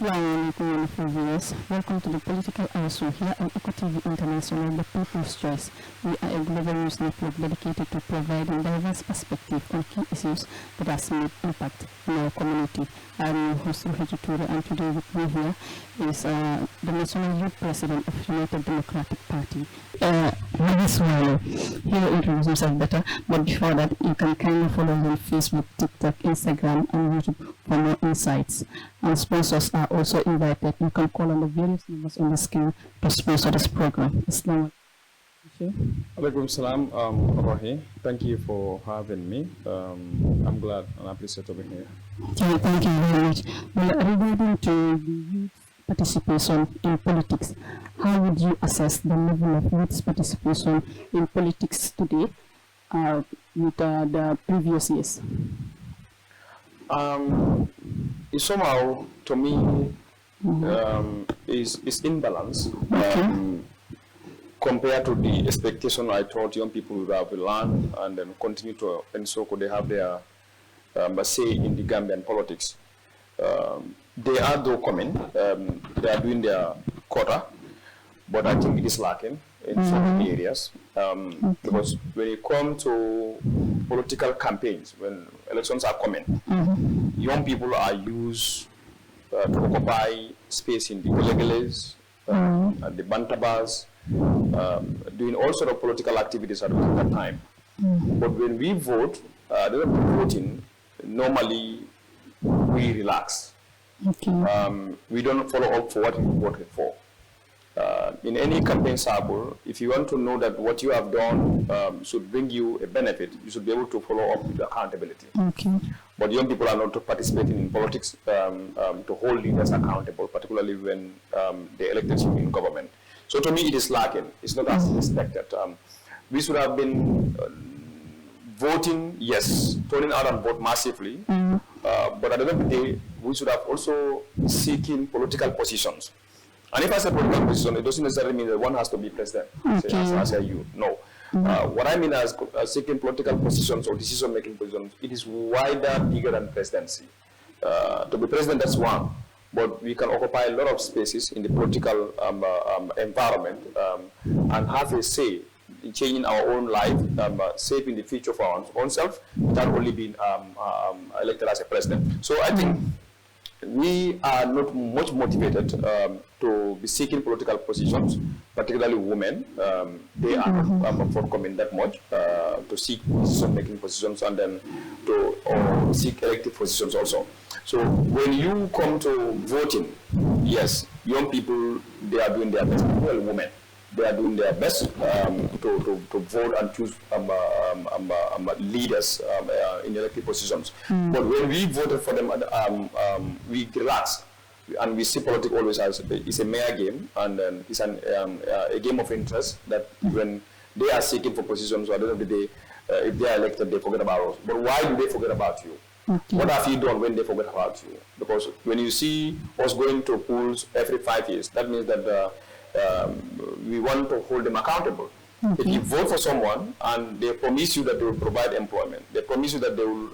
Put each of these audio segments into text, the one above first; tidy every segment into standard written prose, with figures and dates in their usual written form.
Assalamu alaikum wonderful viewers. Welcome to the Political Hour here on Eco TV International, the People's Choice. We are a global news network dedicated to providing diverse perspective on key issues that has made impact in our community. I'm your host, Haji, and today with me here is the National Youth President of United Democratic Party, Suwaneh. He will introduce himself better, but before that, you can kindly follow him on Facebook, TikTok, Instagram, and YouTube for more insights. And sponsors are also invited. You can call on the various numbers on the screen to sponsor this program. Assalamu alaikum salam, Rohi. Thank you for having me. I'm glad and appreciate to be here. Thank you very much. Well, regarding to the youth participation in politics, how would you assess the level of youth participation in politics today with the previous years? It's somehow, to me, is imbalance. Okay. Compared to the expectation I thought young people would have learned and then continue to, and so could they have their say in the Gambian politics. They are though coming, they are doing their quota, but I think it is lacking in some areas. Because when it comes to political campaigns, when elections are coming, young people are used to occupy space in the Gelegeles, at the Bantabas, doing all sort of political activities at that time. But when we vote, voting, normally we relax. Okay. We don't follow up for what we voted for. In any campaign cycle, if you want to know that what you have done should bring you a benefit, you should be able to follow up with accountability. Okay. But young people are not participating in politics to hold leaders accountable, particularly when they elected you in government. So to me, it is lacking. It's not as expected. We should have been voting, yes, turning out and vote massively. But at the end of the day, we should have also seeking political positions. And if I say political position, it doesn't necessarily mean that one has to be president. Okay. As a youth. No. What I mean as seeking political positions or decision-making positions, it is wider, bigger than presidency. To be president, that's one. But we can occupy a lot of spaces in the political environment and have a say in changing our own life, shaping the future for our own self, without only being elected as a president. So I think we are not much motivated to be seeking political positions, particularly women. They are not forthcoming that much to seek decision-making positions and then to seek elective positions also. So when you come to voting, yes, young people, they are doing their best, well, women, they are doing their best to vote and choose leaders in elected positions. But when we voted for them, we relaxed, and we see politics always as it's a mere game, and it's a game of interest that when they are seeking for positions, at the end of the day, if they are elected, they forget about us. But why do they forget about you? Okay. What have you done when they forget about you? Because when you see us going to polls every 5 years, that means that we want to hold them accountable. Okay. If you vote for someone and they promise you that they will provide employment, they promise you that they will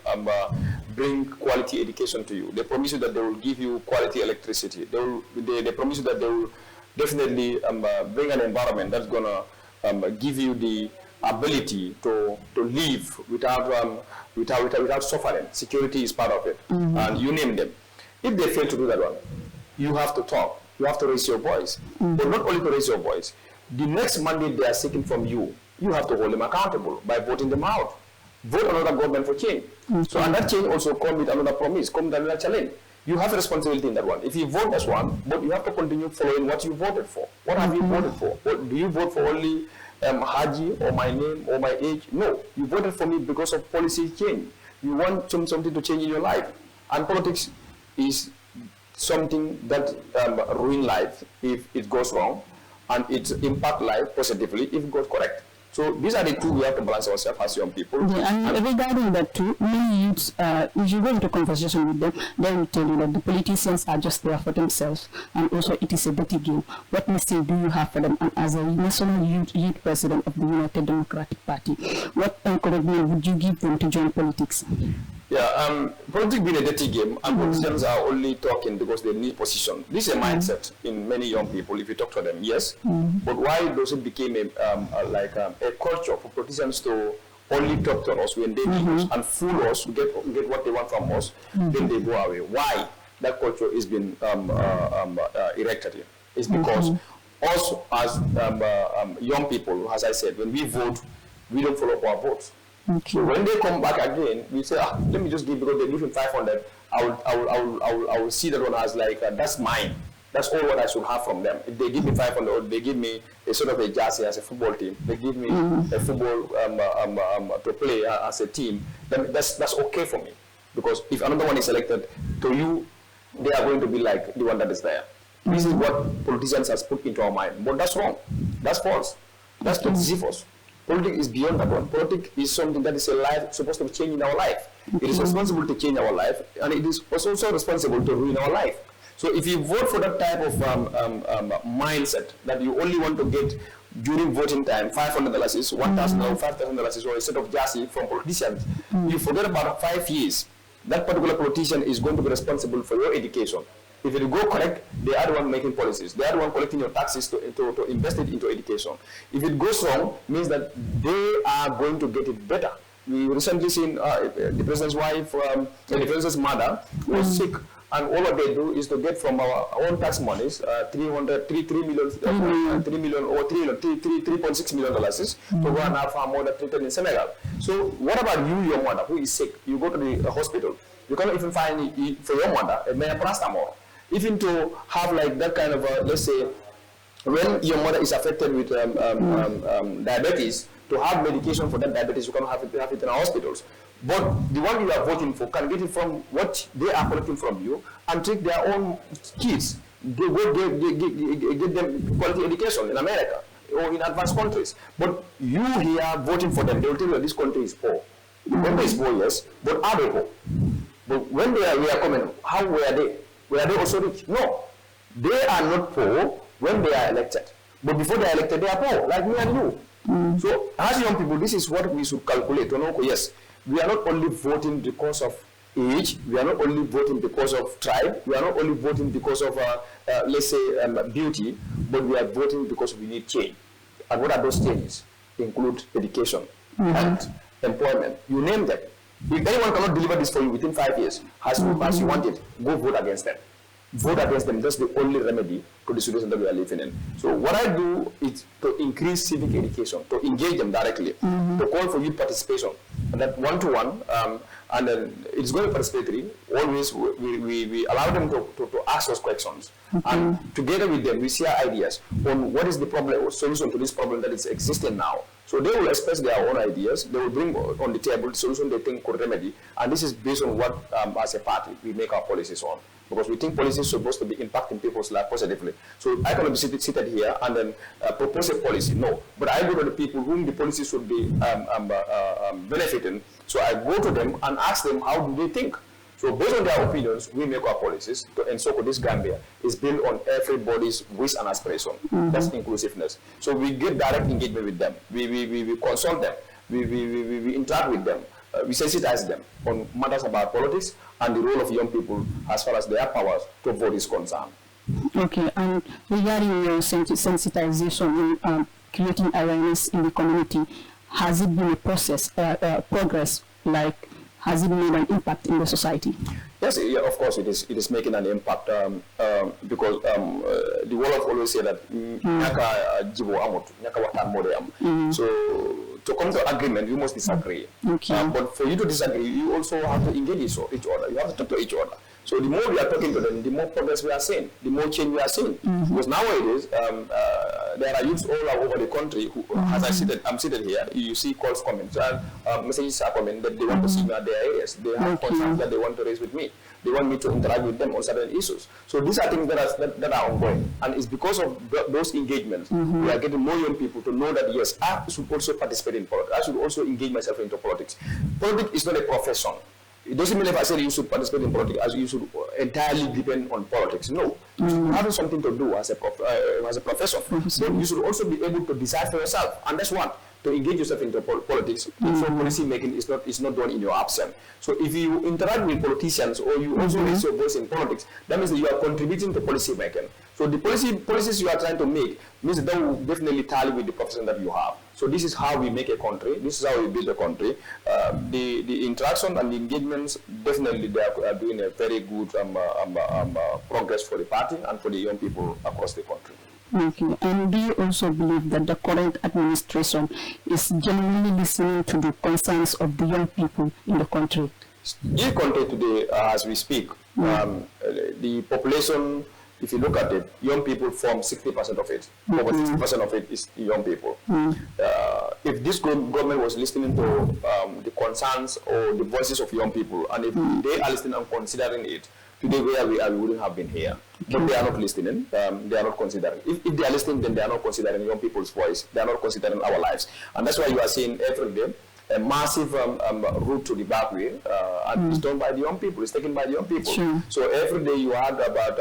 bring quality education to you, they promise you that they will give you quality electricity, they promise you that they will definitely bring an environment that's going to give you the ability to live without suffering. Security is part of it, and you name them. If they fail to do that one, you have to talk. You have to raise your voice. But not only to raise your voice, the next mandate they are seeking from you, you have to hold them accountable by voting them out. Vote another government for change. So, and that change also comes with another promise, comes with another challenge. You have a responsibility in that one. If you vote as one, but you have to continue following what you voted for. What have you voted for? What, do you vote for only Haji or my name or my age? No, you voted for me because of policy change. You want something to change in your life. And politics is something that ruins life if it goes wrong, and it impacts life positively if it goes correct. So these are the two we have to balance ourselves as young people. Yeah, and regarding that too, many youths, if you go into conversation with them, they will tell you that the politicians are just there for themselves, and also it is a dirty game. What message do you have for them? And as a national youth president of the United Democratic Party, what encouragement would you give them to join politics? Yeah, politics being a dirty game, and politicians are only talking because they need position. This is a mindset in many young people. If you talk to them, yes, but why does it become a culture for politicians to only talk to us when they need us and fool us to get what they want from us, then they go away? Why that culture is being erected here? It's because us as young people, as I said, when we vote, we don't follow up our votes. So when they come back again, we say, let me just give, because they give him 500, I will see that one as like, that's mine. That's all what I should have from them. If they give me 500, or they give me a sort of a jersey as a football team, they give me a football to play as a team, then that's okay for me. Because if another one is selected, to you, they are going to be like the one that is there. This is what politicians has put into our mind. But that's wrong. That's false. That's to deceive us. Politics is beyond that one. Politics is something that is supposed to change in our life. It is responsible to change our life, and it is also responsible to ruin our life. So if you vote for that type of mindset that you only want to get during voting time, $500, $1,000, $5,000, or a set of jersey from politicians, you forget about 5 years. That particular politician is going to be responsible for your education. If it go correct, they are the one making policies. They are the one collecting your taxes to invest it into education. If it goes wrong, means that they are going to get it better. We recently seen the president's wife, the president's mother was sick, and all what they do is to get from our own tax monies, $3 million, or $3.6 million to go and have her mother treated in Senegal. So what about you, your mother, who is sick? You go to the hospital. You cannot even find for your mother a paracetamol. Even to have like that kind of, let's say, when your mother is affected with diabetes, to have medication for that diabetes, you cannot have it in our hospitals. But the one you are voting for can get it from what they are collecting from you and treat their own kids. They get them quality education in America or in advanced countries. But you here voting for them, they will tell you that this country is poor. The country is poor, yes, but are they poor? But when we are coming, how were they? Were they also rich? No. They are not poor when they are elected. But before they are elected, they are poor, like me and you. So, as young people, this is what we should calculate. To know, yes, we are not only voting because of age, we are not only voting because of tribe, we are not only voting because of, let's say, beauty, but we are voting because we need change. And what are those changes? Include education, health, employment, you name them. If anyone cannot deliver this for you within 5 years, as you want it, go vote against them. Vote against them. That's the only remedy to the situation that we are living in. So what I do is to increase civic education, to engage them directly, to call for youth participation, and that one-to-one, and then it's going to participatory. Always we allow them to ask us questions, and together with them we share ideas on what is the problem or solution to this problem that is existing now. So they will express their own ideas. They will bring on the table the solution they think could remedy, and this is based on what, as a party, we make our policies on. Because we think policies are supposed to be impacting people's life positively. So I cannot be seated here and then propose a policy. No. But I go to the people whom the policy should be benefiting. So I go to them and ask them, how do they think? So based on their opinions, we make our policies. And so this Gambia is built on everybody's wish and aspiration. That's inclusiveness. So we get direct engagement with them. We consult them. We interact with them. We sensitize them on matters about politics and the role of young people as far as their powers to vote is concerned. Okay, and regarding your sensitization and creating awareness in the community, has it been a process, progress, like has it made an impact in the society? Yes, yeah, of course it is. It is making an impact because the Wolof always say that so to come to agreement, you must disagree. Okay. But for you to disagree, you also have to engage each other. You have to talk to each other. So the more we are talking to them, the more progress we are seeing, the more change we are seeing. Because nowadays, there are youths all over the country who, as I'm seated here, you see calls coming, messages are coming that they want to see me at their areas. They have concerns that they want to raise with me. They want me to interact with them on certain issues. So these are things that are ongoing. And it's because of those engagements, we are getting more young people to know that, yes, I should also participate in politics. I should also engage myself into politics. Politics is not a profession. It doesn't mean if I say you should participate in politics, as you should entirely depend on politics. No. You should have something to do as a profession. Then you should also be able to decide for yourself. And that's one. to engage yourself into politics. So policy making is not done in your absence. So if you interact with politicians or you also raise your voice in politics, that means that you are contributing to policy making. So the policies you are trying to make means that will definitely tally with the profession that you have. So this is how we make a country. This is how we build a country. The interaction and the engagements definitely they are doing a very good progress for the party and for the young people across the country. Okay. And do you also believe that the current administration is genuinely listening to the concerns of the young people in the country? In the country today, as we speak, the population, if you look at it, young people form 60% of it. Over 60% of it is young people. If this government was listening to the concerns or the voices of young people, and if they are listening and considering it, today where we are, we wouldn't have been here. But they are not listening, they are not considering. If they are listening, then they are not considering young people's voice. They are not considering our lives. And that's why you are seeing every day a massive route to the back way, and it's done by the young people, it's taken by the young people. Sure. So every day you heard about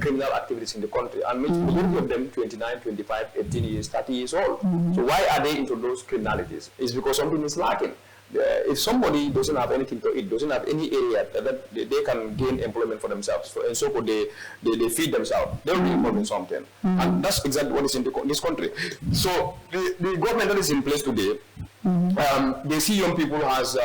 criminal activities in the country, and majority of them 29, 25, 18 years, 30 years old. So why are they into those criminalities? It's because something is lacking. If somebody doesn't have anything to eat, doesn't have any area that they can gain employment for themselves, and so they feed themselves, they will be involved in something. And that's exactly what is in this country. So the government that is in place today, they see young people as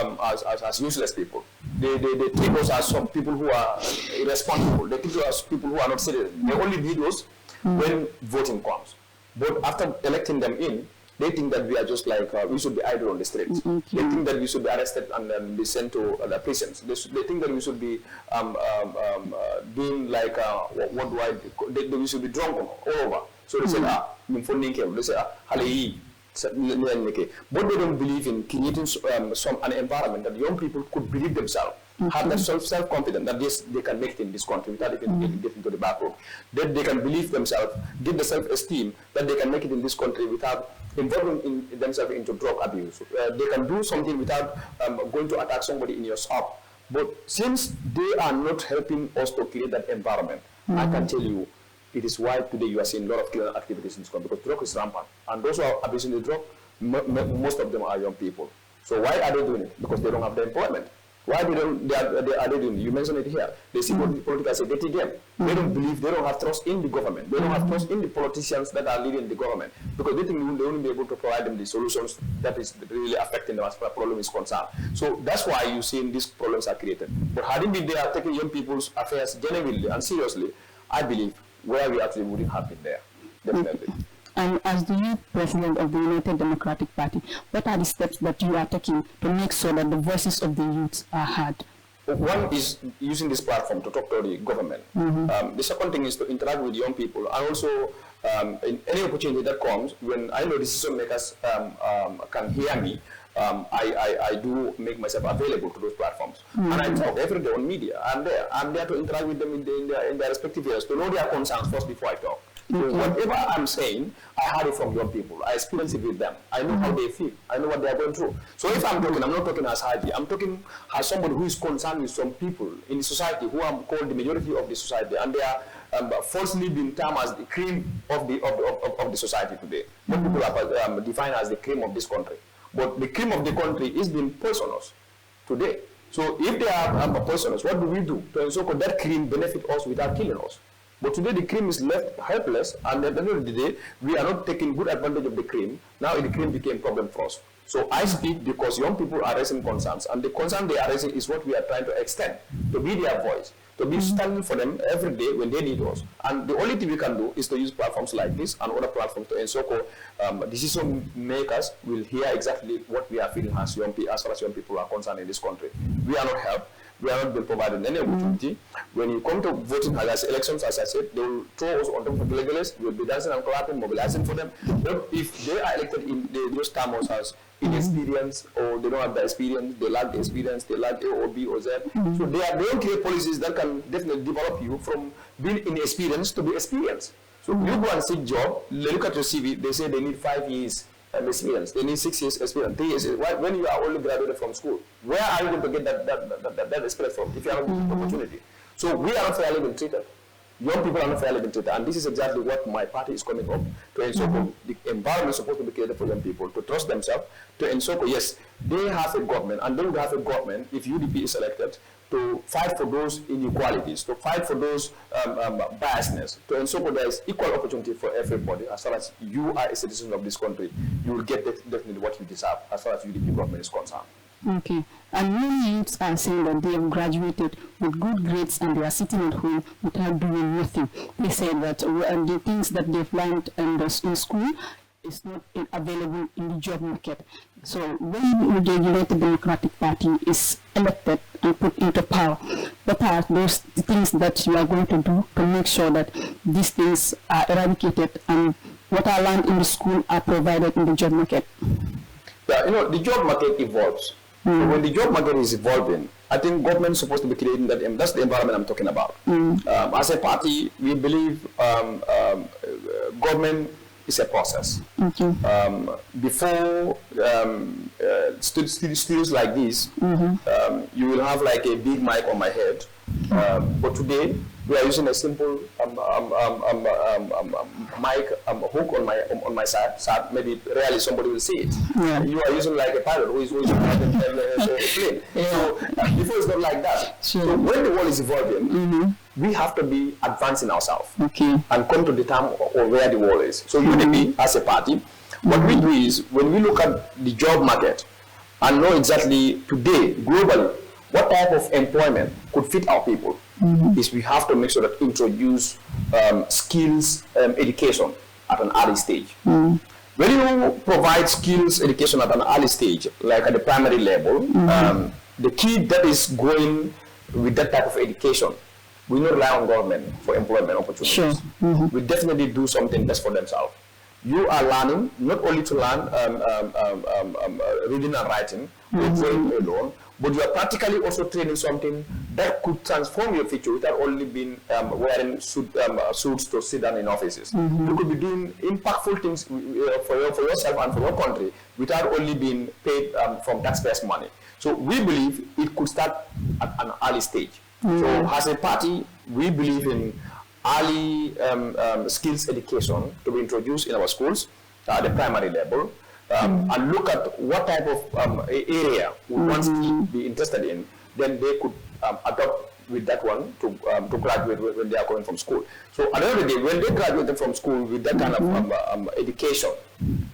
useless people. They take us as some people who are irresponsible. They take us as people who are not serious. They only need us when voting comes. But after electing them in, they think that we are just like, we should be idle on the streets. They think that we should be arrested and then be sent to the prisons. They think that we should be doing like, we should be drunk all over. So they say, they say, but they don't believe in creating an environment that young people could believe themselves, have that self-confidence that yes, they can make it in this country without even getting to the back road. That they can believe themselves, give the self-esteem that they can make it in this country without involving themselves into drug abuse. They can do something without going to attack somebody in your shop. But since they are not helping us to create that environment, I can tell you, it is why today you are seeing a lot of criminal activities in this country, because drug is rampant. And those who are abusing the drug, most of them are young people. So why are they doing it? Because they don't have the employment. Why are they doing it? You mentioned it here. They see politics as a dirty game. They don't believe, they don't have trust in the government. They don't have trust in the politicians that are leading the government, because they think they won't be able to provide them the solutions that is really affecting them as far as the problem is concerned. So that's why you're seeing these problems are created. But hadn't been they are taking young people's affairs genuinely and seriously, I believe where we actually wouldn't have been there, definitely. And as the youth president of the United Democratic Party, what are the steps that you are taking to make sure that the voices of the youth are heard? One is using this platform to talk to the government. The second thing is to interact with young people, and also in any opportunity that comes, when I know decision makers can hear me, I do make myself available to those platforms. And I talk every day on media. I'm there to interact with them in their respective areas, to know their concerns first before I talk. So whatever I'm saying, I heard it from young people. I experience it with them. I know how they feel. I know what they are going through. So if I'm talking, I'm not talking as Haji. I'm talking as somebody who is concerned with some people in the society who are called the majority of the society, and they are falsely being termed as the cream of the society today. What people are defined as the cream of this country. But the cream of the country is being poisonous today. So if they are poisonous, what do we do to ensure that cream benefit us without killing us? But today the cream is left helpless, and at the end of the day, we are not taking good advantage of the cream. Now the cream became a problem for us. So I speak because young people are raising concerns, and the concern they are raising is what we are trying to extend, to be their voice, to be standing for them every day when they need us. And the only thing we can do is to use platforms like this and other platforms to ensure decision makers will hear exactly what we are feeling as far as young people are concerned in this country. We are not helped. We are not being provided any opportunity. When you come to voting as elections, as I said, they will throw us on top of the legalists. We will be dancing and clapping, mobilizing for them. But if they are elected in those terms as inexperienced, or they don't have the experience, they lack the experience, they lack A or B or Z. So they don't create policies that can definitely develop you from being inexperienced to be experienced. So you go and seek job, look at your CV, they say they need 5 years experience, they need 6 years experience, 3 years. When you are only graduated from school, where are you going to get that experience from if you have an opportunity? So we are not fairly being treated. young people are not fairly treated, and this is exactly what my party is coming up to ensure the environment is supposed to be created for young people to trust themselves, to ensure, yes, they have a government, and they will have a government if UDP is elected to fight for those inequalities, to fight for those biasness, to ensure there is equal opportunity for everybody. As far as you are a citizen of this country, you will get definitely what you deserve as far as UDP government is concerned. Okay. And many youths are saying that they have graduated with good grades and they are sitting at home without doing nothing. They say that the things that they've learned in school is not available in the job market. So when the United Democratic Party is elected and put into power, what are those things that you are going to do to make sure that these things are eradicated and what are learned in the school are provided in the job market? Yeah, the job market evolves. So when the job market is evolving, I think government is supposed to be creating that. That's the environment I'm talking about. As a party, we believe government is a process. Before studios like this, you will have like a big mic on my head. But today, we are using a simple mic hook on my side. Maybe rarely somebody will see it. Yeah. You are using like a pilot who is using a plane. So before it's not like that. Sure. So when the world is evolving, we have to be advancing ourselves and come to the time of where the world is. So UDP as a party, what we do is when we look at the job market and know exactly today globally what type of employment could fit our people, is we have to make sure that introduce skills education at an early stage. When you provide skills education at an early stage, like at the primary level, the kid that is going with that type of education will not rely on government for employment opportunities. Sure. We definitely do something best for themselves. You are learning not only to learn reading and writing, drawing alone, but you are practically also training something that could transform your future without only being wearing suits to sit down in offices. You could be doing impactful things for yourself and for your country without only being paid from taxpayers' money. So we believe it could start at an early stage. So as a party, we believe in early skills education to be introduced in our schools at the primary level. And look at what type of area would one be interested in, then they could adopt with that one to graduate when they are coming from school. So at the end of the day, when they graduate from school with that kind of education,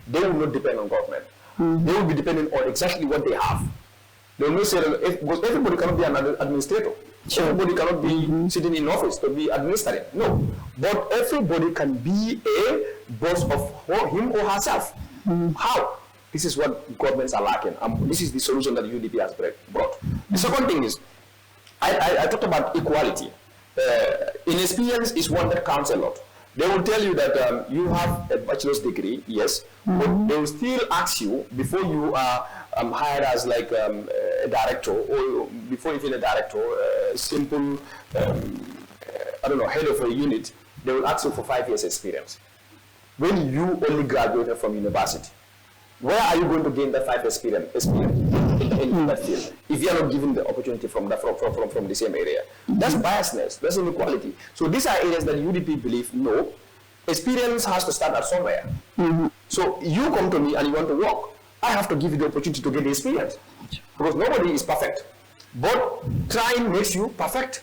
they will not depend on government. They will be depending on exactly what they have. They will not say that because everybody cannot be an administrator. Sure. Everybody cannot be sitting in office to be administrating. No. But everybody can be a boss of him or herself. How? This is what governments are lacking. This is the solution that UDP has brought. The second thing is, I talked about equality. Inexperience is one that counts a lot. They will tell you that you have a bachelor's degree, yes, but they will still ask you before you are hired as like a director, or before even a director, simple, I don't know, head of a unit, they will ask you for 5 years experience. When you only graduated from university, where are you going to gain that 5 years experience in that field if you are not given the opportunity from the same area? That's biasness, that's inequality. So these are areas that UDP believe, no, experience has to start at somewhere. So you come to me and you want to work, I have to give you the opportunity to get the experience. Because nobody is perfect. But trying makes you perfect.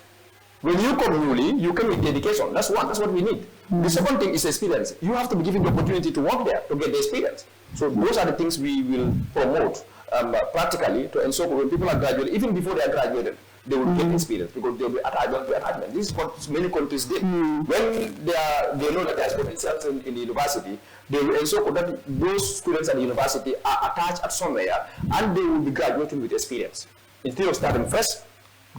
When you come newly, you come with dedication. That's what we need. The second thing is experience. You have to be given the opportunity to work there to get the experience. So those are the things we will promote practically to ensure when people are graduated, even before they are graduated, they will get experience because they will be attachment. This is what many countries did. When they know that there is potential in the university, they will ensure that those students at the university are attached at somewhere and they will be graduating with experience. Instead of starting fresh,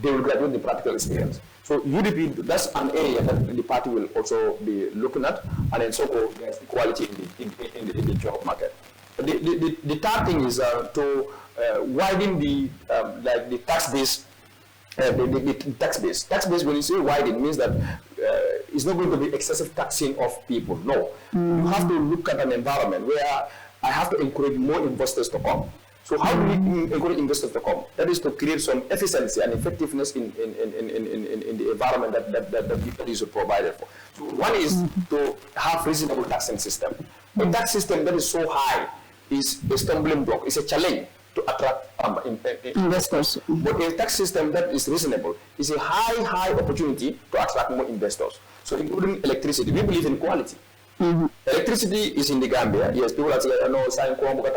they will graduate the practical experience. So UDP, that's an area that the party will also be looking at, and then so there's equality in the job market. The third thing is to widen the tax base. The tax base. Tax base, when you say widen, it means that it's not going to be excessive taxing of people. No, you have to look at an environment where I have to encourage more investors to come. So how do we encourage investors to come? That is to create some efficiency and effectiveness in the environment that is provided for. So one is to have reasonable taxing system. A tax system that is so high is a stumbling block, it's a challenge to attract investors. But a tax system that is reasonable is a high opportunity to attract more investors. So including electricity, we believe in quality. Electricity is in the Gambia. Yes, people are saying, no, but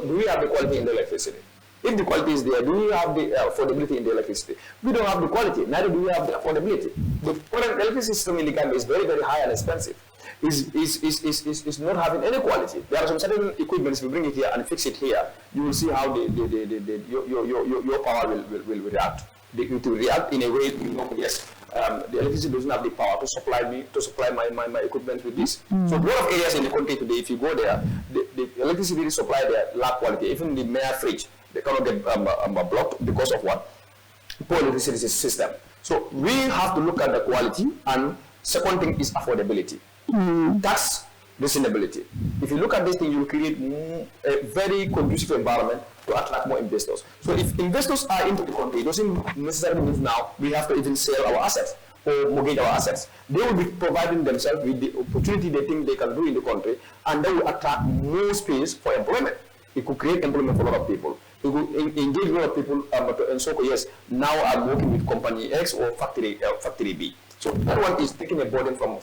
do we have the quality in the electricity? If the quality is there, do we have the affordability in the electricity? We don't have the quality, neither do we have the affordability. The electricity system in the Gambia is very, very high and expensive. Is not having any quality. There are some certain equipment, if you bring it here and fix it here, you will see how your power will react. It will react in a way, yes, the electricity doesn't have the power to supply my equipment with this. So a lot of areas in the country today, if you go there, the electricity supply there lack quality. Even the mayor fridge, they cannot get blocked because of what? Poor electricity system. So we have to look at the quality, and second thing is affordability. That's reasonability. If you look at this thing, you will create a very conducive environment to attract more investors. So if investors are into the country, it doesn't necessarily mean now we have to even sell our assets or mortgage our assets. They will be providing themselves with the opportunity they think they can do in the country, and they will attract more space for employment. It could create employment for a lot of people. It will engage a lot of people, and so yes, now I'm working with company X or factory B. So that one is taking a burden from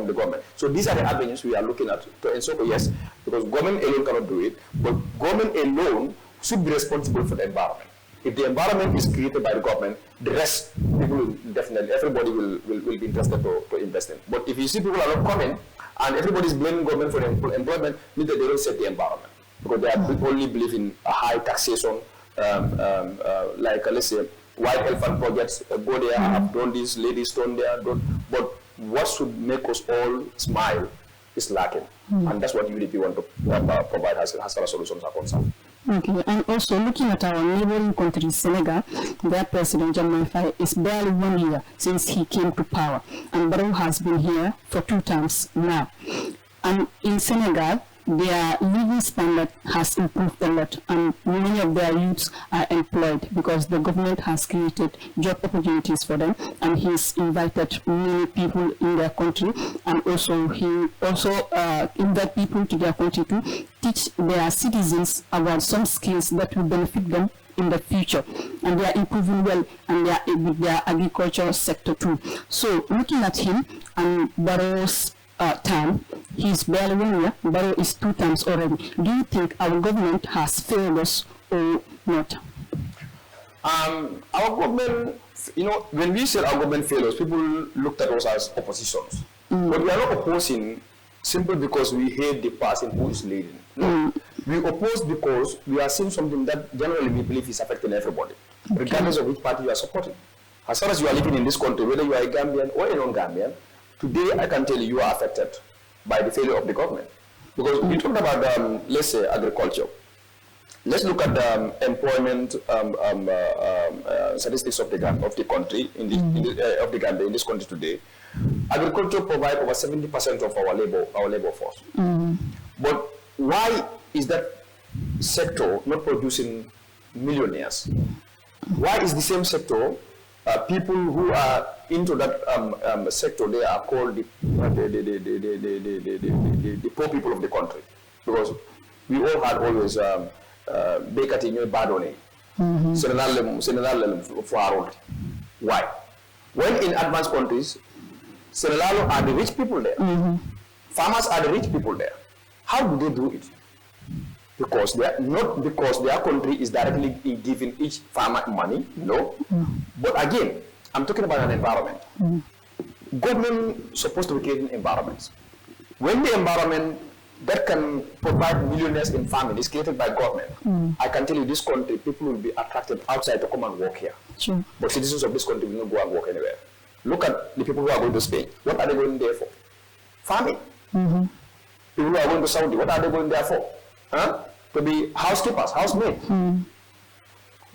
the government. So these are the avenues we are looking at to ensure, yes, because government alone cannot do it, but government alone should be responsible for the environment. If the environment is created by the government, the rest, people will definitely, everybody will be interested to invest in. But if you see people are not coming, and everybody is blaming government for the employment, means that they don't set the environment. Because they only believe in a high taxation, like let's say, white elephant projects, go there, have done this, ladies done there, but what should make us all smile is lacking. And that's what UDP want to provide as far as solutions are concerned. Okay, and also looking at our neighboring country, Senegal, their president, John Faye, is barely 1 year since he came to power, and Barrow has been here for 2 terms now. And in Senegal, their living standard has improved a lot, and many of their youths are employed because the government has created job opportunities for them, and he's invited many people in their country, and also he invite people to their country to teach their citizens about some skills that will benefit them in the future, and they are improving well, and they are with their agricultural sector too. So looking at him and Barrow's term, he's barely 1 year, Barrow is 2 terms already. Do you think our government has failed us or not? Our government, when we said our government failed us, people looked at us as oppositions. But we are not opposing simply because we hate the person who is leading. No. We oppose because we are seeing something that generally we believe is affecting everybody, regardless of which party you are supporting. As far as you are living in this country, whether you are a Gambian or a non-Gambian, today, I can tell you are affected by the failure of the government. Because we talked about, let's say, agriculture. Let's look at the employment statistics of the country, of the Gambia in this country today. Agriculture provides over 70% of our labor force. But why is that sector not producing millionaires? Why is the same sector people who are into that sector, they are called the poor people of the country? Because we all had always Bekati Nyoy Badone, Senegal for our own. Why? When in advanced countries, Senegal are the rich people there. Farmers are the rich people there. How do they do it? Because they are not because their country is directly giving each farmer money, no. But again, I'm talking about an environment. Government is supposed to be creating environments. When the environment that can provide millionaires in farming is created by government, I can tell you this country, people will be attracted outside to come and work here. Sure. But citizens of this country will not go and work anywhere. Look at the people who are going to Spain. What are they going there for? Farming. People who are going to Saudi, what are they going there for? To be housekeepers, housemaids.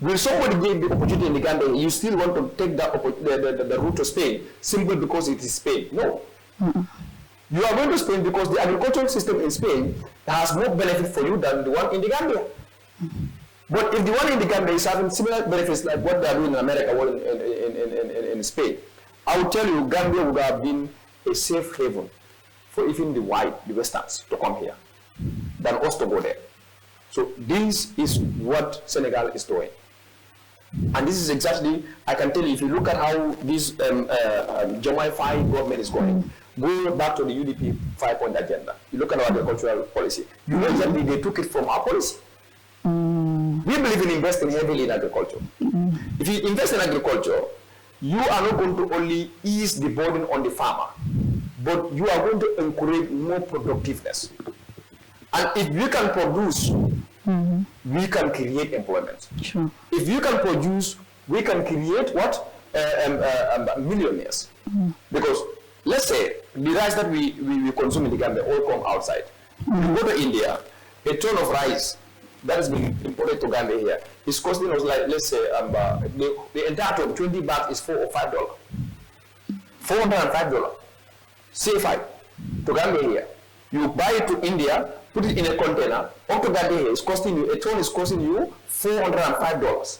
Will somebody give the opportunity in the Gambia? You still want to take the route to Spain simply because it is Spain? No. You are going to Spain because the agricultural system in Spain has more benefit for you than the one in the Gambia. But if the one in the Gambia is having similar benefits like what they are doing in America or in Spain, I will tell you Gambia would have been a safe haven for even the Westerns to come here than us to go there. So this is what Senegal is doing. And this is exactly, I can tell you, if you look at how this Jamai 5 government is going, go back to the UDP 5-point agenda. You look at our agricultural policy. You know exactly they took it from our policy. We believe in investing heavily in agriculture. If you invest in agriculture, you are not going to only ease the burden on the farmer, but you are going to encourage more productiveness. And if we can produce, we can create employment. Sure. If you can produce, we can create what? Millionaires. Because let's say the rice that we consume in the Gambia all come outside. You go to India, a ton of rice that has been imported to Gambia here is costing us like, let's say, the entire ton, 20 bags is $4 or $5. $405. C5 to Gambia here. You buy it to India, put it in a container, up to Gambia here, it's costing you, a ton is costing you $405.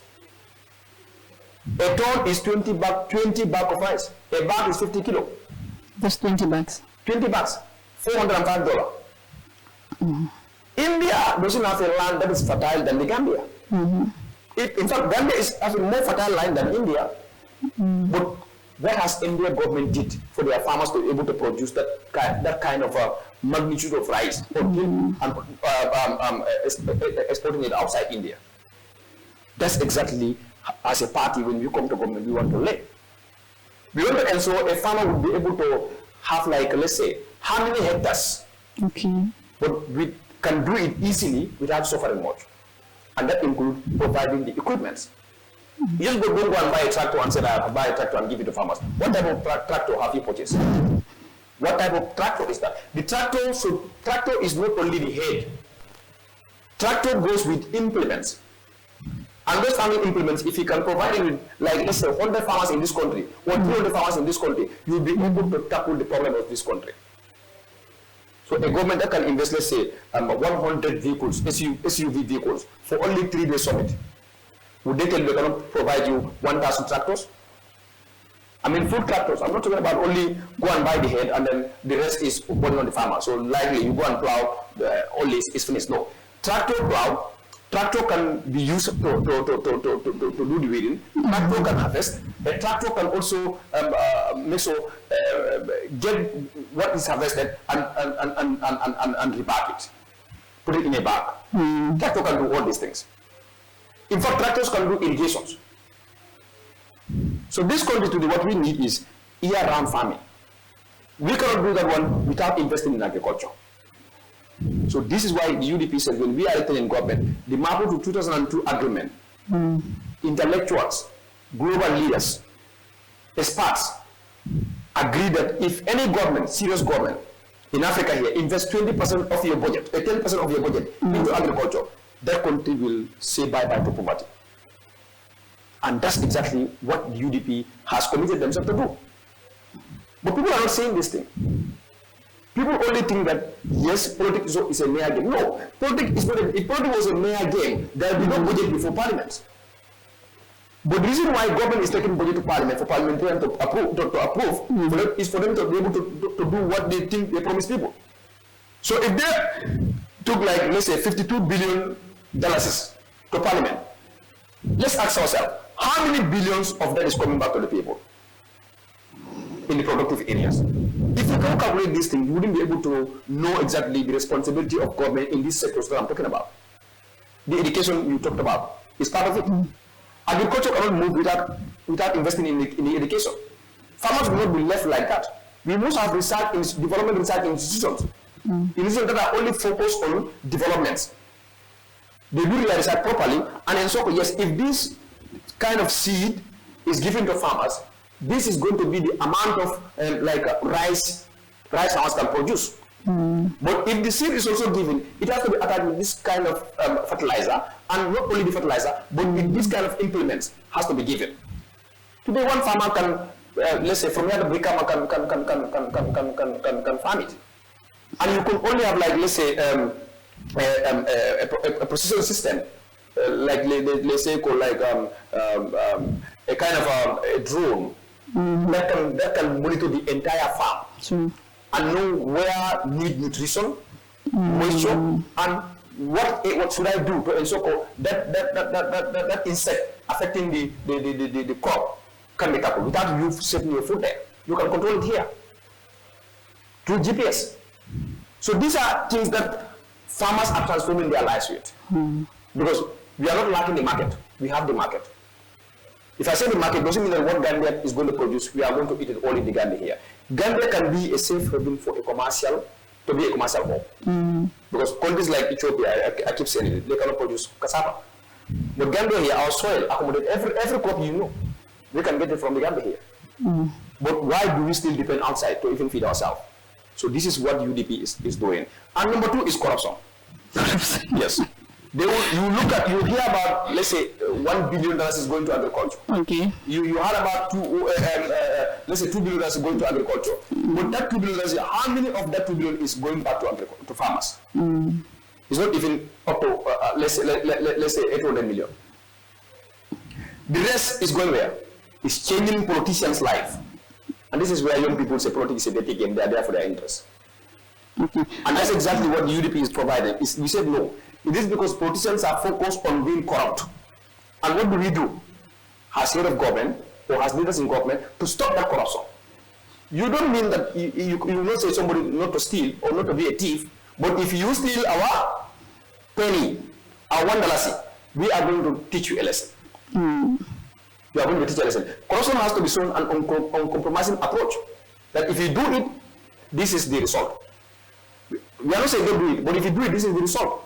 A ton is 20 bag of rice. A bag is 50 kilo. Just 20 bags. 20 bags, $405. India doesn't have a land that is fertile than the Gambia. In fact, Gambia is having more fertile land than India. But what has India government did for their farmers to be able to produce that kind of magnitude of rice and exporting it outside India? That's exactly, as a party, when we come to government, we want to live. We want to ensure a farmer would be able to have, like, let's say, how many hectares? Okay. But we can do it easily without suffering much. And that includes providing the equipment. You just don't go and buy a tractor and say, I'll buy a tractor and give it to farmers. What type of tractor have you purchased? What type of tractor is that? The tractor, so tractor is not only the head. Tractor goes with implements. And those farming implements, if you can provide it with, like, let's say, 100 farmers in this country, or 300 farmers in this country, you'll be able to tackle the problem of this country. So a government that can invest, let's say, 100 vehicles, SUV vehicles, for only 3-day summit, would they tell you they're going to provide you 1,000 tractors? I mean, full tractors. I'm not talking about only go and buy the head and then the rest is burning on the farmer. So likely you go and plow, all this is finished. No. Tractor plow, tractor can be used to do the weeding. Tractor can harvest. A tractor can also get what is harvested and repack it. Put it in a bag. Tractor can do all these things. In fact, tractors can do irrigations. So this country today, what we need is year-round farming. We cannot do that one without investing in agriculture. So this is why the UDP said when we are elected in government, the Maputo 2002 agreement, intellectuals, global leaders, experts, agree that if any government, serious government, in Africa here, invest 20% of your budget, 10% of your budget into agriculture, that country will say bye-bye to poverty. And that's exactly what the UDP has committed themselves to do. But people are not saying this thing. People only think that, yes, politics is a mere game. No, politics is not. If politics was a mere game, there would be no budget before parliament. But the reason why government is taking budget to parliament for parliamentarians to approve is for them to be able to do what they think they promise people. So if they took, like, let's say, $52 billion to parliament, let's ask ourselves, how many billions of that is coming back to the people in the productive areas? If you can't calculate this thing, you wouldn't be able to know exactly the responsibility of government in these sectors that I'm talking about. The education you talked about is part of it. Agriculture cannot move without investing in the education. Farmers will not be left like that. We must have research, development research institutions. Institutions that are only focused on developments. They do their research properly, and then so, yes, if this kind of seed is given to farmers, this is going to be the amount of rice farmers can produce. But if the seed is also given, it has to be attached with this kind of fertilizer, and not only the fertilizer, but with this kind of implements has to be given. Today, one farmer can, let's say, from here the bricklayer can farm it, and you can only have, like, let's say, a precision system like let's say called like a kind of a drone that can monitor the entire farm and know where need nutrition, moisture, and what should I do to ensure that insect affecting the crop can be tackled without you setting your foot there. You can control it here through GPS. So these are things that farmers are transforming their lives with. Because we are not lacking the market. We have the market. If I say the market, doesn't mean that what Gambia is going to produce, we are going to eat it all in the Gambia here. Gambia can be a safe haven for a commercial, to be a commercial hub. Because countries like Ethiopia, I keep saying it, they cannot produce cassava. But Gambia here, our soil accommodates every crop you know. We can get it from the Gambia here. But why do we still depend outside to even feed ourselves? So this is what UDP is doing. And number 2 is corruption. Yes. You hear about, let's say, $1 billion is going to agriculture. Okay. You heard about let's say $2 billion is going to agriculture. But that $2 billion, how many of that $2 billion is going back to farmers? It's not even up to let's say 800 million. The rest is going where? It's changing politicians' life. And this is where young people say politics is a dirty game. They are there for their interests. And that's exactly what the UDP is providing. We said no. It is because politicians are focused on being corrupt. And what do we do? As head of government or as leaders in government to stop that corruption. You don't mean that you will not say somebody not to steal or not to be a thief, but if you steal our penny, our $1, we are going to teach you a lesson. We are going to teach you a lesson. Corruption has to be shown an uncompromising approach. That if you do it, this is the result. We are not saying don't do it, but if you do it, this is the result.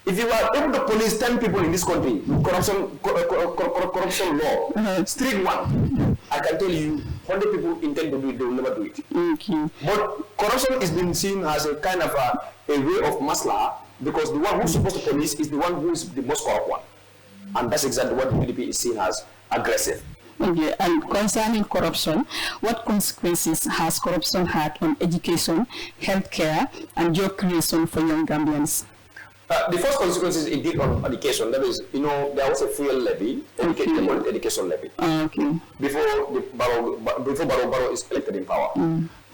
If you are able to police 10 people in this country with corruption law, strict one, I can tell you 100 people intend to do it, they will never do it. But corruption is being seen as a kind of a way of masla, because the one who's supposed to police is the one who is the most corrupt one. And that's exactly what the PDP is seen as aggressive. Okay, and concerning corruption, what consequences has corruption had on education, healthcare, and job creation for young Gambians? The first consequences it did on education, that is, there was a fuel levy, education levy, before Barrow is elected in power.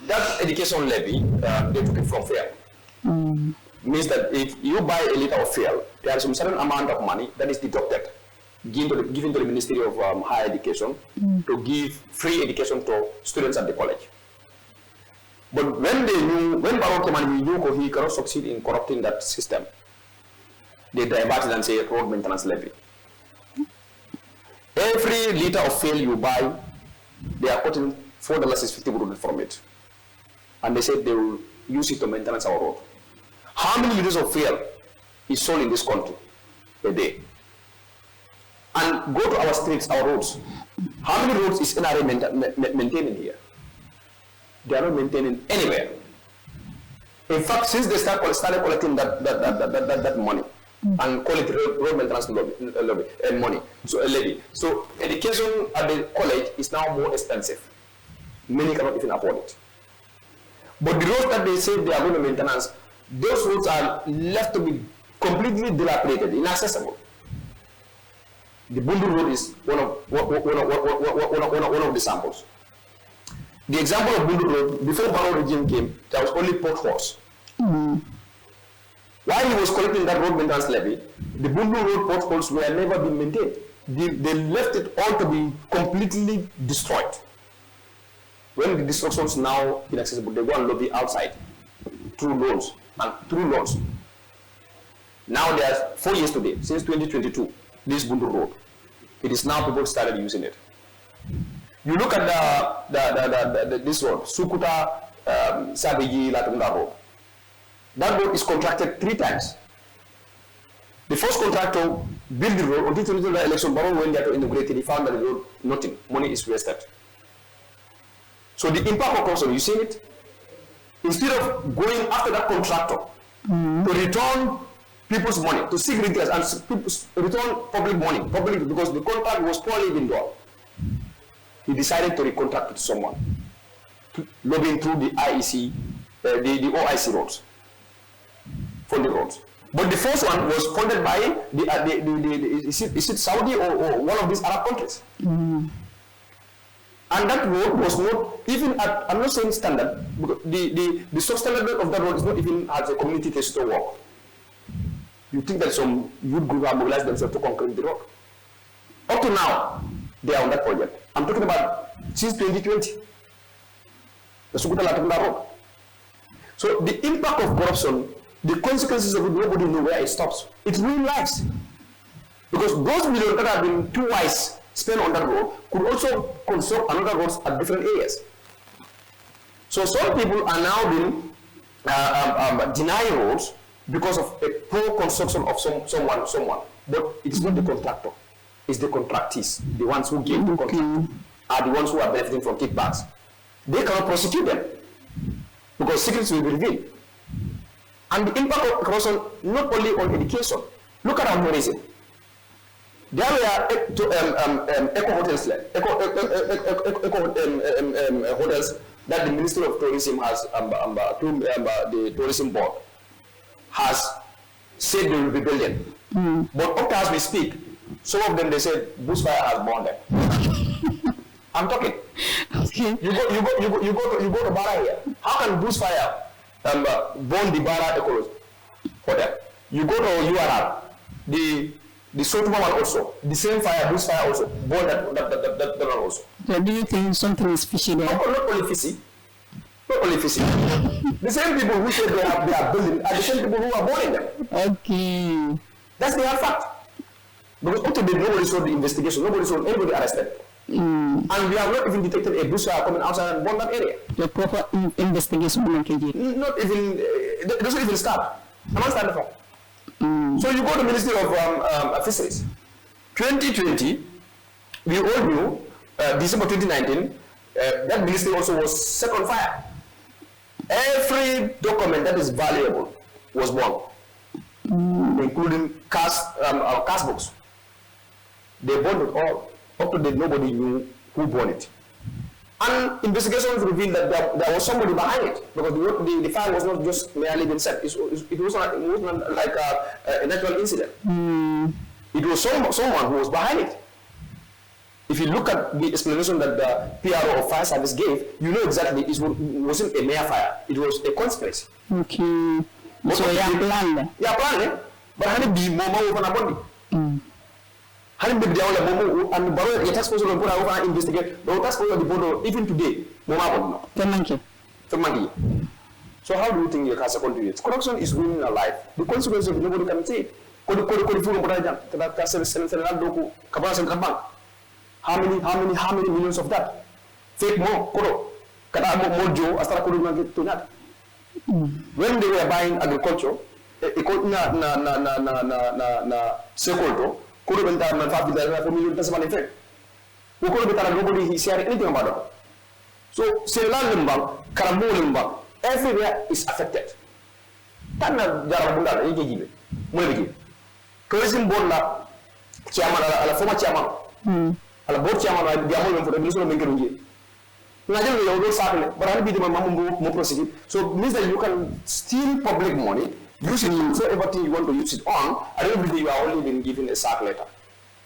That education levy, they took it from fuel. Means that if you buy a liter of fuel, there is some certain amount of money that is deducted, given to the Ministry of Higher Education to give free education to students at the college. But when Barrow came and he knew he cannot succeed in corrupting that system, they diverted and say road maintenance levy. Every liter of fuel you buy, they are cutting $4.50 from it. And they said they will use it to maintenance our road. How many liters of fuel is sold in this country a day? And go to our streets, our roads. How many roads is NRA maintaining here? They are not maintaining anywhere. In fact, since they started collecting that money, and call it road maintenance money, so a levy. So education at the college is now more expensive. Many cannot even afford it. But the roads that they say they are going to maintenance, those roads are left to be completely dilapidated, inaccessible. The Bundu Road is one of the samples. The example of Bundu Road, before Barrow regime came, there was only potholes. While he was collecting that road maintenance levy, the Bundu Road potholes were never being maintained. They left it all to be completely destroyed. When the destruction is now inaccessible, they go and lobby outside through loans. Now there are 4 years today, since 2022, this Bundu Road. It is now people started using it. You look at this road, Sukuta, Sabiji, Latunda Road. That road is contracted 3 times. The first contractor built the road until 2020 election. Barrow went there to integrate it. He found that the road, nothing. Money is wasted. So the impact of corruption, you see it? Instead of going after that contractor to return people's money, to seek redress and return public money, because the contract was poorly been done, he decided to recontract to someone, lobbying through the IEC, the OIC roads, funding roads. But the first one was funded by is it Saudi or one of these Arab countries? And that road was not even at, I'm not saying standard, because the substandard of that road is not even as a community case to work. You think that some youth group have mobilized themselves to concrete the road. Up to now, they are on that project. I'm talking about since 2020. The Sukuta Latakunda road. So the impact of corruption, the consequences of it, nobody knows where it stops. It ruins lives. Because those millions that have been twice spent on that road could also construct another roads at different areas. So some people are now being denied roads because of a poor construction of someone. But it's not the contractor. It's the contractees, the ones who give the contract, are the ones who are benefiting from kickbacks. They cannot prosecute them because secrets will be revealed. And the impact of corruption not only on education. Look at our tourism. There were eco hotels, hotels that the Ministry of Tourism has, the tourism board has said they will be building. But up as we speak, some of them they said bushfire has burned them. I'm talking. Okay. You go to Bara here. How can bushfire burn the Bara Ecology Hotel? You go to URL, the Sotuma one also, the same fire, bushfire also, burn that one also. So do you think something is fishy there? Not only fishy. Not only fishy. The same people who say they are building are the same people who are burning them. Okay. That's the hard fact. Because up to date, nobody saw the investigation, nobody saw anybody arrested. And we have not even detected a bushfire coming outside and burn that area. The proper investigation not even, it doesn't even start. I'm not standing for. So you go to the Ministry of Fisheries. 2020, we all knew, December 2019, that ministry also was set on fire. Every document that is valuable was burned, including cash books. They burned it all. Up to date, nobody knew who burned it. And investigations revealed that there was somebody behind it, because the fire was not just merely been set. It was not like a natural incident. It was someone who was behind it. If you look at the explanation that the PRO of fire service gave, you know exactly it wasn't a mere fire. It was a conspiracy. Okay. But so you are planned. Yeah, planned. But how be more over a body? How be the only momo and borrow a task force on over investigate? The task force of the board even today, Moma. So how do you think your casa contributes? Corruption is ruining our life. The consequences nobody can say. How many millions of that? Fake more, more Joe, Astara Kodo to that. When they were buying agriculture, Sekolto, Kodo Benta and 5 million Tasman effect. Nobody is sharing anything about it. So, Sela Limba, Karamo Limba, everywhere is affected. Tana Jarabunda, Egi, Muligi. Tourism board, chairman, a former chairman. The board chairman, the amount for the Ministry of Mingerungi. Najal will always but I'll be the more prosecute. So means that you can steal public money, use it for everything you want to use it on, and every day you are only been given a sack letter.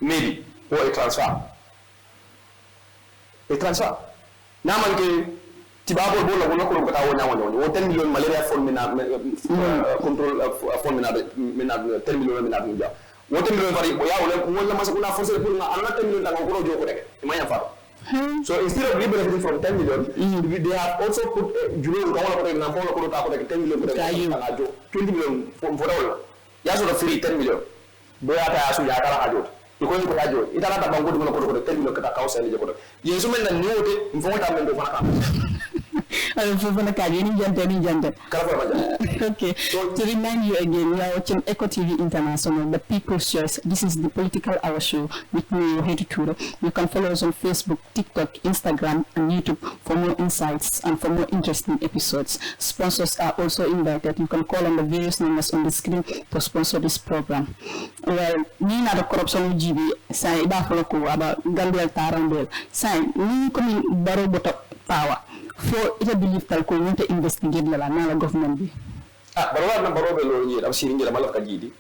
Maybe. Or a transfer. A transfer. Now man Tibabo Bola will not go or 10 million malaria fund control fund 10 million. What a million for so instead of benefiting from 10 million, they have also put 10 million for all. Yes, sort of free 10 million. Boy, I asked you, you go to Haji. It are not about good to 10 million cut house and the you instrument and knew it in front of Okay, to remind you again, we are watching Eco TV International, the People's Choice. This is the political hour show with me, Haji. You can follow us on Facebook, TikTok, Instagram, and YouTube for more insights and for more interesting episodes. Sponsors are also invited. You can call on the various numbers on the screen to sponsor this program. Well, we know the corruption GB, say, about Gambia Tarandel, say, we come borrow power. For it believe that we want to investigate the government. barola na barobe lo ni am siringi da malaka jidi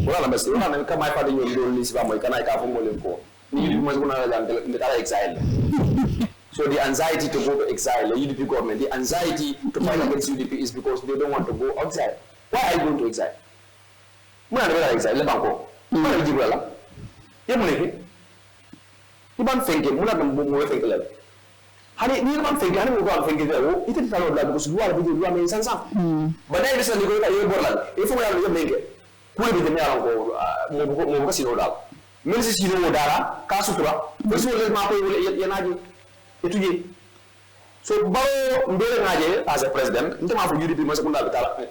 wala basi wala na kama ifa de nyoli do ni siba moy kana ka fo mo len ko ni mo ko na la ndala exile. So the anxiety to go to exile, the UDP government, the anxiety to fight against UDP is because they don't want to go outside. Why are you going to exile? Muna na exile le banko. Muna di wala. Ye mune ki. Iban fenke muna na mo fenke le. Hani ni ban fenke hani mo ban fenke le o ite talo la because duwa bi duwa me sansa. But then this is the go ka ye borla. If mo ya le menge. Kule bi de me ala ko mo ko sino dal. Même si sino dara ka sutura. Parce que le ma ko ye naji. So Baro Mbele Naje as a president, Ntama for UDP must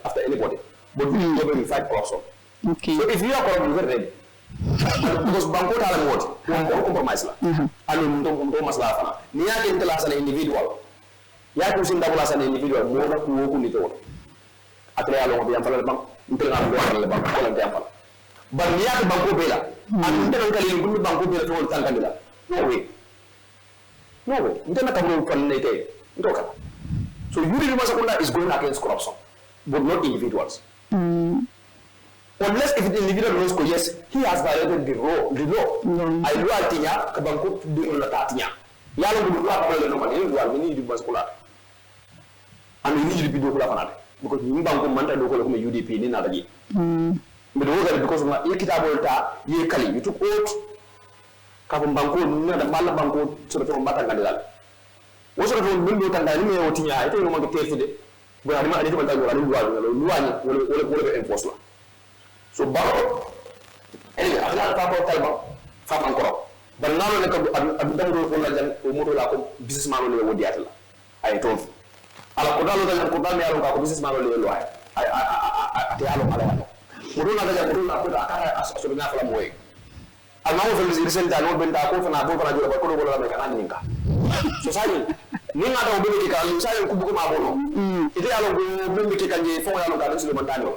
after anybody. But we will fight corruption. Okay. So if you are corrupt, you are ready. Because Banco Talan what? One compromise. And don't Maslafana. Nia can tell us an individual. Yakusin double as an individual, more than who will need to. Atrealo of the Amphalabank, until I'm the bank, but Nia Banco Bela. And then Banco Bela told Tanganilla. No way. No way. So UDP Masakunda is going against corruption, but not individuals. Unless if the individual knows, yes, he has violated the law. I do Altinya, Kabanko to do on Tatinya. Yalo will not follow the money, we need to Masakula. And we need to be Dokula because you bank Manta Dokula UDP in another year. But because of my Ikita, ye Kali, you took oath. Kapun bangku na da bala bangku sura to mata ngandal wo sura to bundu tanda ni me wotinya ite no mo ke tefide bo ani ma ani to banta ngora wala enforce la so baro ele ala ta ko talba fa man ko ban nalo ne ko adu dango ko la jan o moto la ko businessman lo wodi atala ay to ala ko dalo dal ko dal mi alo ko businessman lo ay ate alo ala mo do na da ko na ko akara aso na fala moy almawo fe recent no benda ko fana bo fana jora ko do la me kana ninka so sai ni ngata o bebe ka lu sai ko bugo ma bono ite alo go bembe ke kanje fo ya no ka dum mandani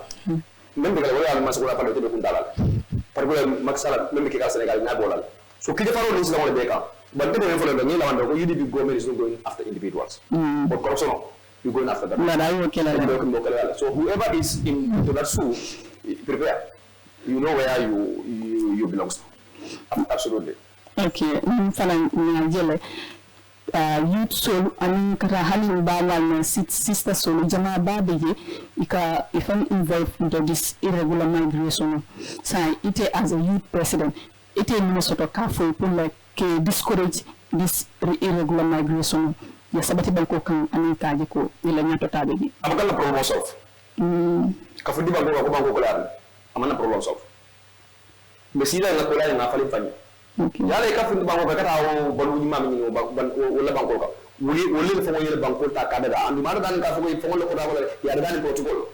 membe ka wala ma sukula pale to kun dalal par ko maksala membe ke ka Senegal na bolal so ki defaro ni sila wala beka but the info la ni la wanda ko UDP government is not going after individuals but corruption you going after them so whoever is into that shoe prepare you know where you belong to. Absolutely. Okay. Fala Nigeria. Youth soul ani kara hali mbala na sister soul jama babeje ika if I'm involved into this irregular migration. So it as a youth president, it is sort of careful to like discourage this irregular migration. Ya sabati banko kan ani kaje ko ila nyato tabeji. Abakala problem solve. Kafundi banko ko la amana problem solve. Mesida na kola na fali fani. Yale ka fundi banko ka tawo balu nyima mi no ban wala banko ka. Wuli fo yele banko ta ka da andu mara dan ka fo lo ko da wala ya dan protocol.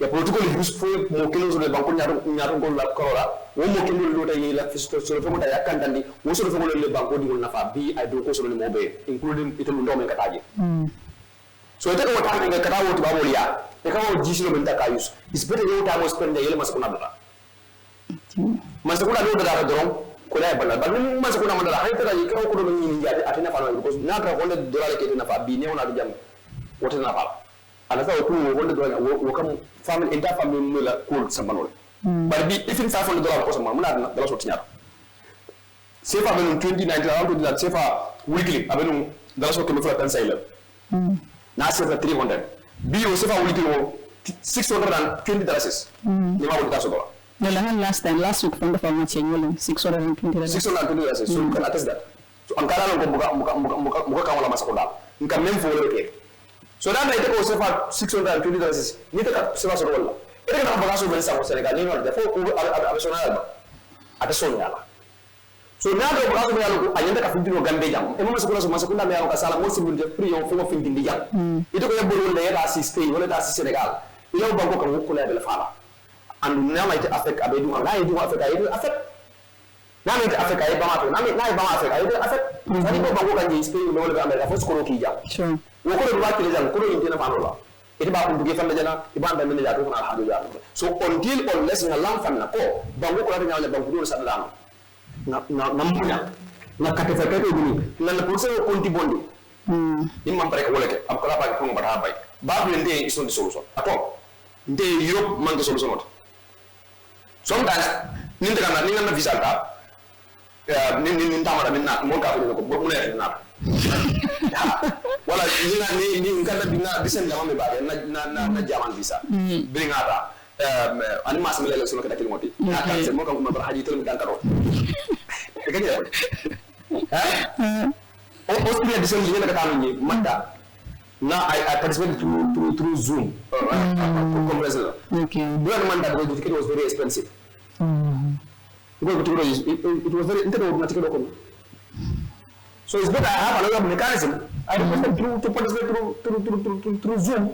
Ya protocol is fo mo kilo so banko nyaaru ko la korora. Wo mo kilo do tay la fisto so fo mo da yakandandi wo so fo le banko di na fa bi ay do ko so le mo be including ito ndo men ka taje. So ite ko ta nga ka tawo to ba mo liya. E ka mo jislo men ta ka use. Is better you ta mo spend yele masakuna da. Masakuna do da doron ko la bala ba min masakuna man da hay ta yi ko do ni jadi atina fa because na ka wala dollar ke na fa bi ne wona do jam wote na fa ala sa ko wala dollar wo kam family inter family mo la ko samanol ba bi ifin sa fa dollar ko sama mun na dala so tinyar sefa ben 2019 around that sefa weekly abenu dala so ko fa tan sayla na sefa 300 bi o sefa weekly o $620 ni ma wala so dollar. No, last week from the farmer change $620. $620. So you can attest that. So ankara no muka kawala masakunda. Nka memfo wala. So that night ko sefa $620. Ni ta sefa so wala. Ere na bagaso ben sa ko Senegal ni no defo abesonal ba. Atesonya la. So na do bagaso be yalo ayenda ka findino gambe jam. E mo masakunda me yalo ka sala mo simbunde free on fo findindi jam. Ito ko yebol wala ya assist wala ta assist Senegal. Ilo banko kan ko la bela fala. And now it affect abedu na edu affect ayedu affect na it affect ayedu bama na bama affect ayedu affect sani ko bango kan Spain no le America fo ko ki ja sure wo ko do bakki le jang ko do intena fa no la ite ba ko buge fan jana ibanda men ja to ko alhamdulillah so until unless na lam fan na ko bango ko la nyaale bango do sa la na mbunya na kate fa kate duni na le pour se ko konti bondi imam pare ko wala ke am ko la ba ko ngata bay Bible is not the solution at all. Europe man the solution not. Sometimes ninga visa ka tamara minna mo ka ko bo mule na wala ni ngala dinga disen la me ba na jaman visa bring ata ani mas mele sunu ka kilmoti na ka se mo ka ma Haji tel mi kan taro e gaje Austria disen ni na ka tanu ni manda na I participated through Zoom conference. Okay. During Monday, the ticket was very expensive. Because it was very international. So it's better I have another mechanism. I requested to participate through Zoom.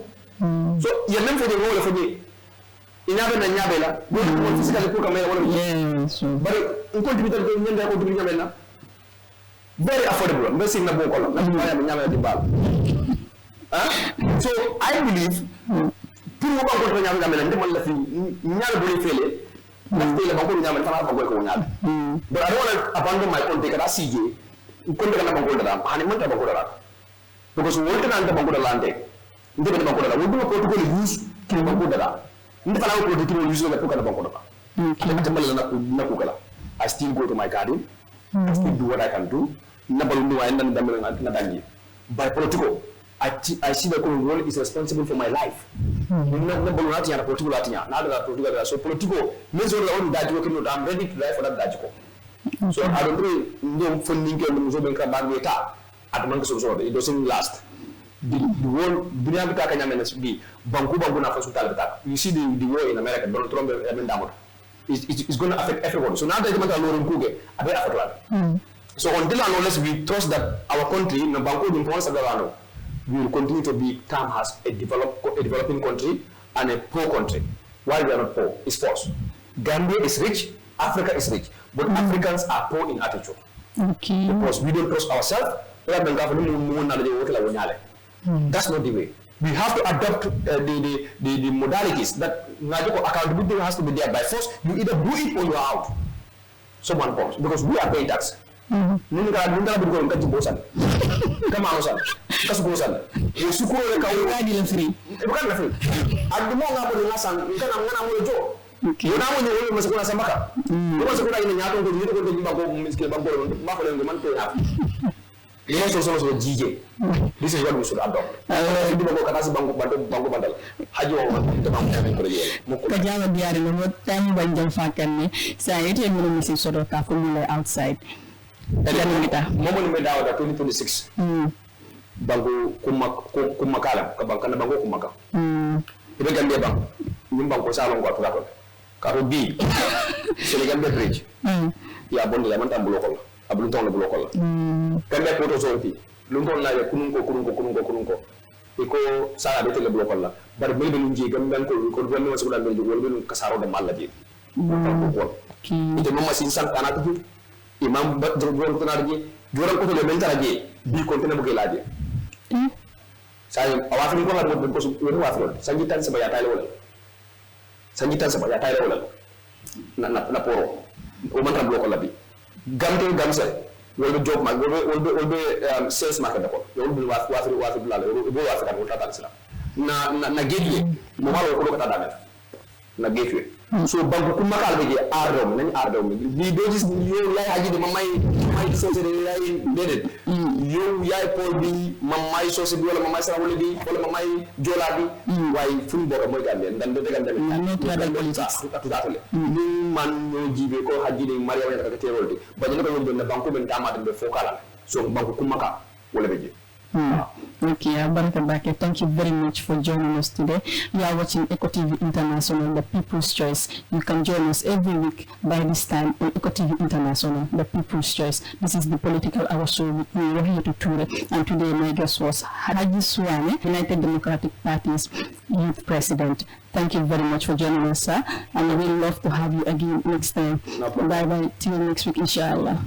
So you are for the role of me. In Abel and Yabela, we want physically put a mail. But in contributor to Yabela, very affordable. I'm missing the book column. That's why I'm in Yabela. So I believe pour mo ko ko ñam ñamel ndemal la fi ñaal bu fele ndax tay la ba ko ñamel fa ko ko ñaal but I don't want to abandon my content kada CJ content kana bango dara hani man ta bango dara because wolte nan ta bango dara ante ndebe bango dara wodu ko to ko use ki bango dara ndebe fa la ko to use la ko kana bango dara ta mal na ko kala I still go to my garden I still do what I can do nabalu ni way nan damel na dangi by political I see that role is responsible for my life. So political means I'm ready to die for that. So I don't know funding it doesn't last. The world you see the war in America, Donald Trump it's going to affect everyone. So now so until and unless we trust that our country we will continue to be termed as a developing country and a poor country. Why we are not poor? It's false. Gambia is rich, Africa is rich, but Africans are poor in attitude. Okay. Because we don't trust ourselves. That's not the way. We have to adopt the modalities that accountability has to be there by force. You either do it or you are out. Someone comes because we are paying tax. Nunga bugo ngati bosan kama bosan kasu bosan yo sukuro le kawo ngadi la free e bukan la free adu mo ngabo ni ngasan ngana ngana mo jo yo na mo ni wolo masukuna samaka ko masukuna ina nyato ko ni ko ko miskil bango ma ko le man ko ya Ini so jije. This is what we should adopt. Hindi mo ko kasi bango bandal. Haji wa ito bang kami ko diyan. Kajama diari mo tayo banjang fakan ni sa ito mo ni si soro ka kumula outside. Momo ni medawa da 2026. Bango kumakala ka bangka na bango kumaka. Ibe gande bang. Nim bang ko salon ko atura ko. Karo bi. Senegal bridge. Ya bondi la man tam bloko. Abulun tong la bloko la. Kambe ko to sorti. Lungon la kununko. Iko sala bete le bloko la. Bar belbe lunji gamban ko gwanno wasu dan belbe wol kasaro da malla ji. Ko. Ite mama sin san tanatu imam ba drogon tanarji joran ko to le mentaraji bi ko tene buge laaje say awafin ko la ko so woni wafin sanjitan sa ya tayle wala na poro o man tam bloko la bi gamse wala job ma wala sales market ko yo wala wafin la bo wafin ko tatal sala na geje mo wala ko ta damet na geje so banku kumakal be ardom li do gis yo lay haji de mamay sosé de lay dedet yo yaay pol bi mamay sosé bi wala mamay sarawole bi wala mamay jola bi way fuñ boko moy gambe ndan de gande ni man ñoo jibe ko haji de mariam ya ka terolde ba ñu ko won na banku ben tamade be fokala so banku kumaka wala be Okay, Baraka Bake, thank you very much for joining us today. You are watching Eco TV International, the People's Choice. You can join us every week by this time on Eco TV International, the People's Choice. This is the political hour show with me, Rohito Ture, and today my guest was Haji Suwaneh, United Democratic Party's youth president. Thank you very much for joining us, sir, and we'll love to have you again next time. No problem. Bye-bye, till next week, inshallah.